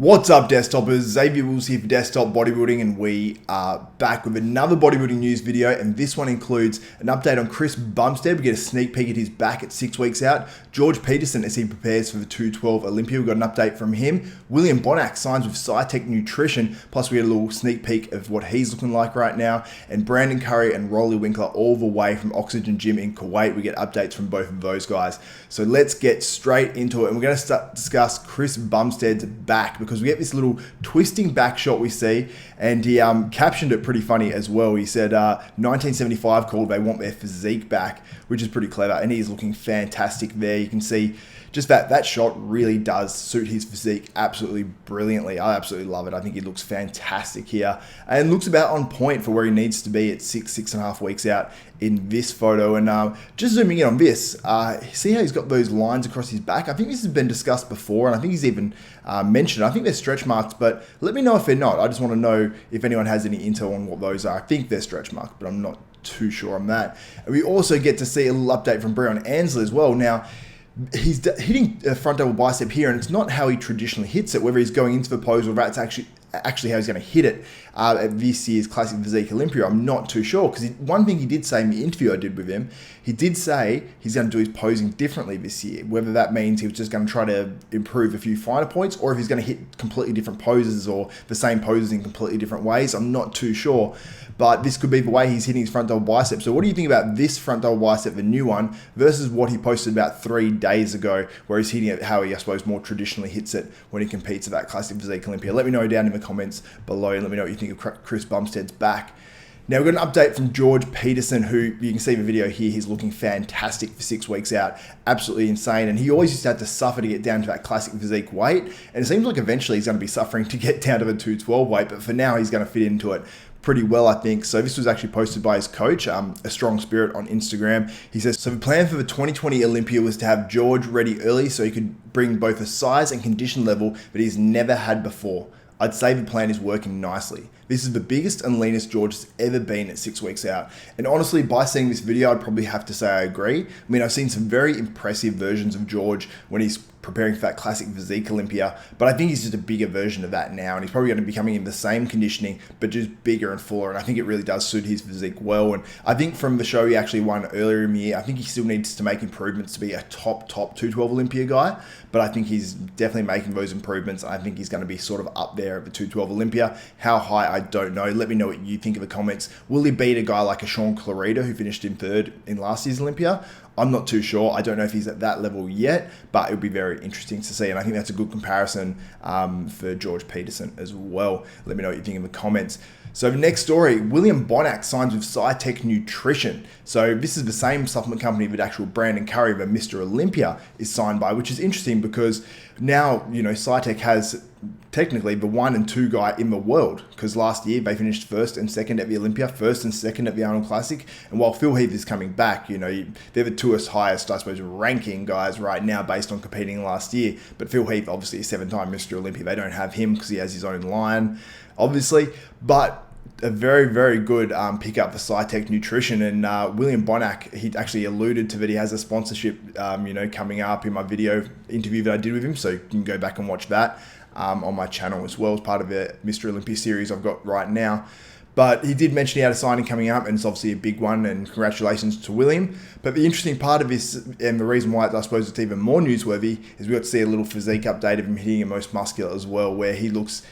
What's up, Desktopers? Xavier Wills here for Desktop Bodybuilding, and we are back with another bodybuilding news video, and this one includes an update on Chris Bumstead. We get a sneak peek at his back at 6 weeks out. George Peterson, as he prepares for the 212 Olympia, we got an update from him. Bonac signs with Sci-Tec Nutrition, plus we get a little sneak peek of what he's looking like right now. And Brandon Curry and Roelly Winklaar all the way from Oxygen Gym in Kuwait. We get updates from both of those guys. So let's get straight into it, and we're going to discuss Chris Bumstead's back, because we get this little twisting back shot we see, and he captioned it pretty funny as well. He said 1975 called, they want their physique back, which is pretty clever, and he's looking fantastic there. You can see just that shot really does suit his physique absolutely brilliantly. I absolutely love it. I think he looks fantastic here and looks about on point for where he needs to be at 6.5 weeks out in this photo. And just zooming in on this, see how he's got those lines across his back? I think this has been discussed before, and I think he's even mentioned it. I think they're stretch marks, but let me know if they're not. I just want to know if anyone has any intel on what those are. I think they're stretch marks, but I'm not too sure on that. And we also get to see a little update from Breon Ansley as well. Now, he's hitting a front double bicep here, and it's not how he traditionally hits it, whether he's going into the pose or that's actually how he's going to hit it at this year's Classic Physique Olympia. I'm not too sure, because one thing he did say in the interview I did with him, he did say he's going to do his posing differently this year, whether that means he was just going to try to improve a few finer points, or if he's going to hit completely different poses or the same poses in completely different ways. I'm not too sure, but this could be the way he's hitting his front double bicep. So what do you think about this front double bicep, the new one, versus what he posted about 3 days ago, where he's hitting it how he, I suppose, more traditionally hits it when he competes at that Classic Physique Olympia? Let me know down in the comments below, and let me know what you think of Chris Bumstead's back. Now, we've got an update from George Peterson, who you can see in the video here. He's looking fantastic for 6 weeks out. Absolutely insane. And he always used to have to suffer to get down to that Classic Physique weight. And it seems like eventually he's going to be suffering to get down to the 212 weight. But for now, he's going to fit into it pretty well, I think. So this was actually posted by his coach, A Strong Spirit, on Instagram. He says, so the plan for the 2020 Olympia was to have George ready early so he could bring both a size and condition level that he's never had before. I'd say the plan is working nicely. This is the biggest and leanest George has ever been at 6 weeks out. And honestly, by seeing this video, I'd probably have to say I agree. I mean, I've seen some very impressive versions of George when he's preparing for that Classic Physique Olympia, but I think he's just a bigger version of that now, and he's probably going to be coming in the same conditioning, but just bigger and fuller, and I think it really does suit his physique well. And I think from the show he actually won earlier in the year, I think he still needs to make improvements to be a top 212 Olympia guy, but I think he's definitely making those improvements. I think he's going to be sort of up there at the 212 Olympia. How high, I don't know. Let me know what you think in the comments. Will he beat a guy like a Sean Clarita, who finished in third in last year's Olympia? I'm not too sure. I don't know if he's at that level yet, but it would be very interesting to see. And I think that's a good comparison for George Peterson as well. Let me know what you think in the comments. So the next story, Bonac signs with Sci-Tec Nutrition. So this is the same supplement company that actual Brandon Curry, the Mr. Olympia, is signed by, which is interesting because now, you know, Sci-Tec has technically the 1 and 2 guy in the world, because last year they finished first and second at the Olympia, first and second at the Arnold Classic. And while Phil Heath is coming back, you know, they're the 2 highest, I suppose, ranking guys right now based on competing last year. But Phil Heath, obviously a 7-time Mr. Olympia. They don't have him because he has his own line, obviously. But a very, very good pickup for Sci-Tec Nutrition. And Bonac, he actually alluded to that he has a sponsorship, you know, coming up in my video interview that I did with him. So you can go back and watch that on my channel as well, as part of the Mr. Olympia series I've got right now. But he did mention he had a signing coming up, and it's obviously a big one, and congratulations to William. But the interesting part of this, and the reason why I suppose it's even more newsworthy, is we got to see a little physique update of him hitting a most muscular as well, where he looks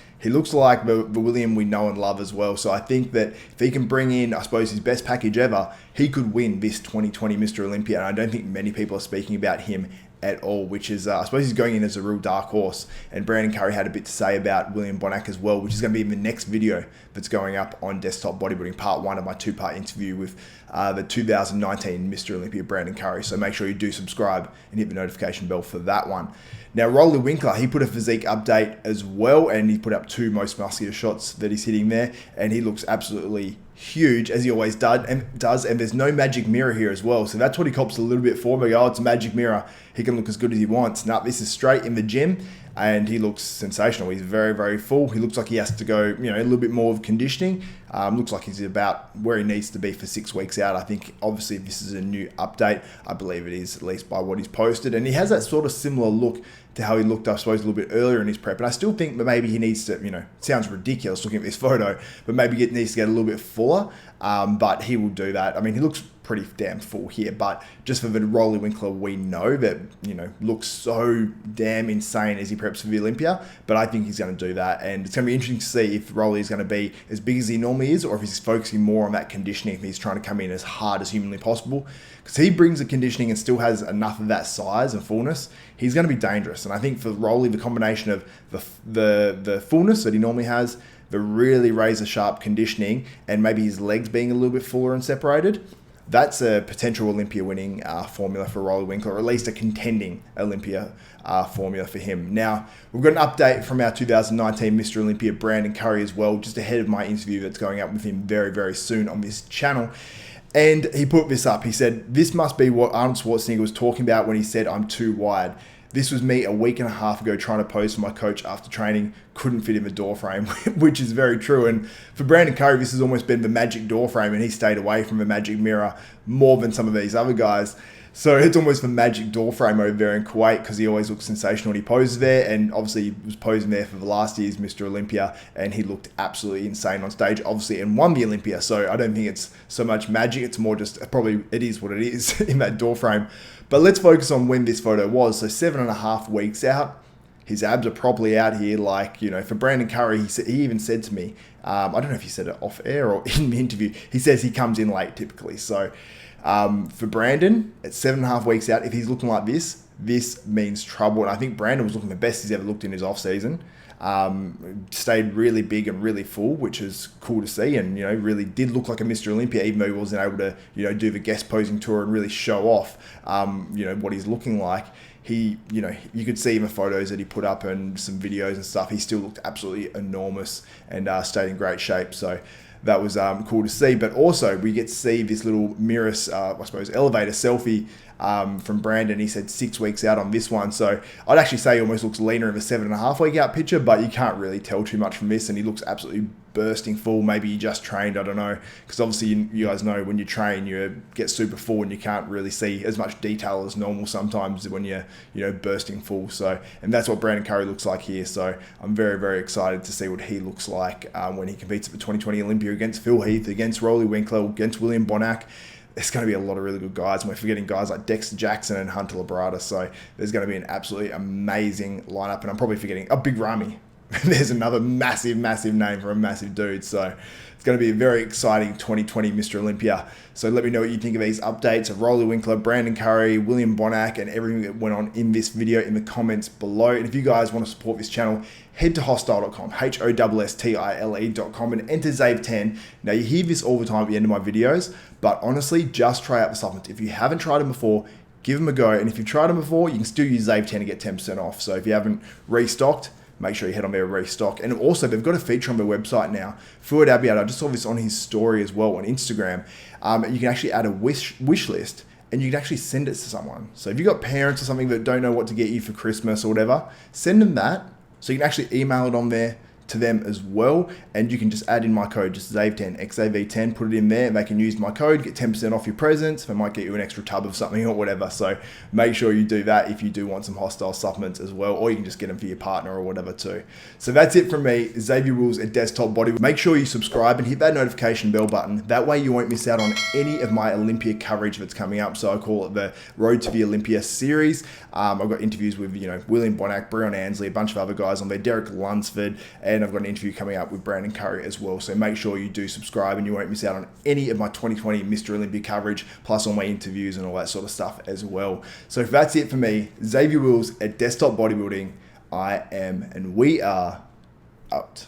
like the William we know and love as well. So I think that if he can bring in, I suppose, his best package ever, he could win this 2020 Mr. Olympia. And I don't think many people are speaking about him at all, which is, I suppose he's going in as a real dark horse. And Brandon Curry had a bit to say about Bonac as well, which is going to be in the next video that's going up on Desktop Bodybuilding, part 1 of my 2-part interview with the 2019 Mr. Olympia Brandon Curry. So make sure you do subscribe and hit the notification bell for that one. Now, Roelly Winklaar, he put a physique update as well, and he put up 2 most muscular shots that he's hitting there, and he looks absolutely huge, as he always does, and there's no magic mirror here as well. So that's what he cops a little bit for. But oh, it's a magic mirror. he can look as good as he wants. Now, this is straight in the gym, and he looks sensational. He's very, very full. He looks like he has to go, a little bit more of conditioning. Looks like he's about where he needs to be for 6 weeks out. I think, obviously, this is a new update. I believe it is, at least by what he's posted. And he has that sort of similar look to how he looked, I suppose, a little bit earlier in his prep. And I still think that maybe he needs to, it sounds ridiculous looking at this photo, but maybe needs to get a little bit fuller. But he will do that. I mean, he looks pretty damn full here, but just for the Roelly Winklaar we know that, looks so damn insane as he preps for the Olympia, but I think he's going to do that, and it's going to be interesting to see if Roelly is going to be as big as he normally is, or if he's focusing more on that conditioning, if he's trying to come in as hard as humanly possible, because he brings the conditioning and still has enough of that size and fullness. He's going to be dangerous, and I think for Roelly, the combination of the fullness that he normally has, the really razor sharp conditioning, and maybe his legs being a little bit fuller and separated, that's a potential Olympia winning formula for Roelly Winklaar, or at least a contending Olympia formula for him. Now, we've got an update from our 2019 Mr. Olympia, Brandon Curry, as well, just ahead of my interview that's going up with him very, very soon on this channel. And he put this up. He said, "This must be what Arnold Schwarzenegger was talking about when he said, 'I'm too wide.' This was me a week and a half ago trying to pose for my coach after training, couldn't fit in the door frame," which is very true. And for Brandon Curry, this has almost been the magic door frame, and he stayed away from the magic mirror more than some of these other guys. So it's almost the magic door frame over there in Kuwait, because he always looks sensational when he poses there. And obviously he was posing there for the last year's Mr. Olympia, and he looked absolutely insane on stage, obviously, and won the Olympia. So I don't think it's so much magic. It's more just probably it is what it is in that door frame. But let's focus on when this photo was. So 7.5 weeks out. His abs are properly out here. For Brandon Curry, he even said to me, I don't know if he said it off air or in the interview, he says he comes in late typically. So for Brandon, at 7.5 weeks out, if he's looking like this means trouble. And I think Brandon was looking the best he's ever looked in his off season. Stayed really big and really full, which is cool to see, and really did look like a Mr. Olympia, even though he wasn't able to do the guest posing tour and really show off what he's looking like. He you could see in the photos that he put up and some videos and stuff, he still looked absolutely enormous and stayed in great shape. So that was cool to see. But also we get to see this little mirror, I suppose, elevator selfie from Brandon. He said 6 weeks out on this one. So I'd actually say he almost looks leaner in the 7.5 week out picture, but you can't really tell too much from this. And he looks absolutely bursting full. Maybe he just trained, I don't know. Because obviously you guys know when you train, you get super full and you can't really see as much detail as normal sometimes when you're, bursting full. So, and that's what Brandon Curry looks like here. So I'm very, very excited to see what he looks like when he competes at the 2020 Olympia against Phil Heath, against Rolley Winklaar, against William Bonac. There's going to be a lot of really good guys, and we're forgetting guys like Dexter Jackson and Hunter Labrada. So there's going to be an absolutely amazing lineup, and I'm probably forgetting Big Ramy. There's another massive, massive name for a massive dude. So it's going to be a very exciting 2020 Mr. Olympia. So let me know what you think of these updates of Rolley Winklaar, Brandon Curry, William Bonac, and everything that went on in this video in the comments below. And if you guys want to support this channel, head to hostile.com, HOSSTILE.com, and enter ZAVE10. Now, you hear this all the time at the end of my videos, but honestly, just try out the supplements. If you haven't tried them before, give them a go. And if you've tried them before, you can still use ZAVE10 to get 10% off. So if you haven't restocked, make sure you head on there and restock. And also, they've got a feature on their website now. Fuad Abiad, I just saw this on his story as well on Instagram. You can actually add a wish list, and you can actually send it to someone. So if you've got parents or something that don't know what to get you for Christmas or whatever, send them that. So you can actually email it on there to them as well, and you can just add in my code, just ZAVE10, XAV10, put it in there, and they can use my code, get 10% off your presents. They might get you an extra tub of something or whatever. So make sure you do that if you do want some hostile supplements as well, or you can just get them for your partner or whatever too. So that's it from me, Xavier Wills at Desktop Bodybuilding. Make sure you subscribe and hit that notification bell button. That way you won't miss out on any of my Olympia coverage that's coming up. So I call it the Road to the Olympia series. I've got interviews with William Bonac, Breon, Ansley, a bunch of other guys on there, Derek Lunsford, and I've got an interview coming up with Brandon Curry as well. So make sure you do subscribe and you won't miss out on any of my 2020 Mr. Olympia coverage, plus all my interviews and all that sort of stuff as well. So if that's it for me, Xavier Wills at Desktop Bodybuilding, I am and we are out.